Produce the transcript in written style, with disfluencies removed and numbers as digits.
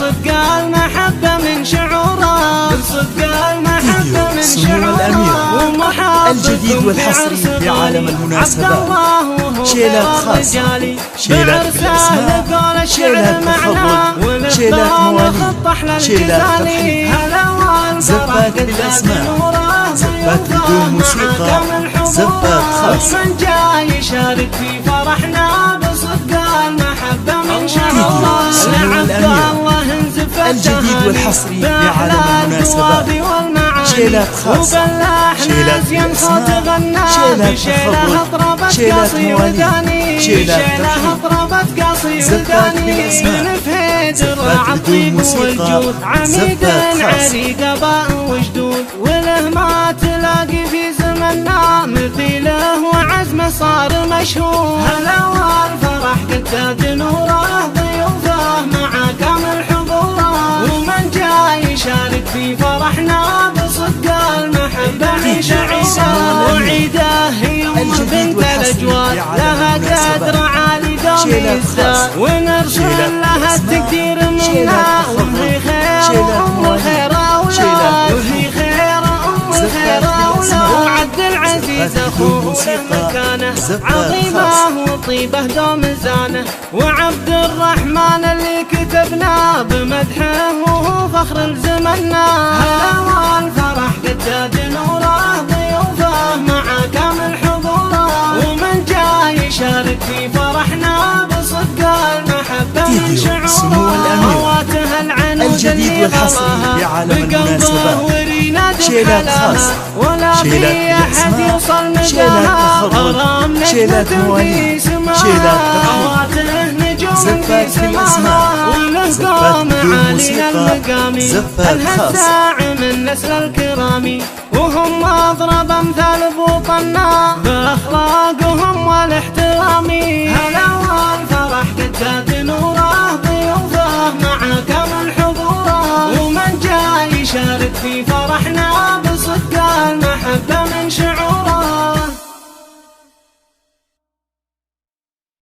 بصدق المحبة من شعوره، بصدق المحبة من شعوره. الجديد والحصري في عالم المناسبات، شيلات خاصة، شيلات بالأسماء، شيلات تخبط، شيلات مواليد، شيلات ترحيب، زفات بالأسماء، زفات بدون موسيقى، زفات خاصة. من جاي يشارك في فرحنا بصدق المحبة من شعوره. لعبد الله انزف الجديد والحصري في عالم المناسبات، شيلات خاصة، شيلات بالأسماء، شيلات تخبط، شيلات مواليد، شيلات ترحيب، زفات بالأسماء، زفات بدون موسيقى، زفات خاصة. اباء وجدود وله ما تلاقي في زمننا مثيله، وعزمه صار مشهور. هلا والفرح قد نوره، ضيوفه مع كامل حضوره. ومن جاي يشارك في فرحنا بصدق المحبة من شعوره. وعيده يوم بنت الأجواد، لها قدر عالي دوم يزداد، ونرسل لها التقدير منا. وهي خير أم الخير أولاد، وهي خير أم الخير أولاد. وعبد العزيز أخوه مكانه عظيمة، وطيبه دوم زانه. وعبد الرحمن اللي كتبنا بمدحه، وهو فخر لزمنا. هلا والفرح قد نوره، ضيوفه مع كامل حضوره. ومن جاي يشارك في فرحنا بصدق المحبة من شعوره. هواته العنود الجديد والحصري في عالم المناسبات، شيلات خاصة، شيلات بالأسماء، شيلات تخبط، شيلات مواليد، شيلات ترحيب، زفات بالأسماء، زفات بدون موسيقى، زفات خاصة. من نسل الكرام، وهم أضرب أمثال بوطنا بأخلاقهم والاحترام. هلا والفرح قد نوره، ضيوفه مع كامل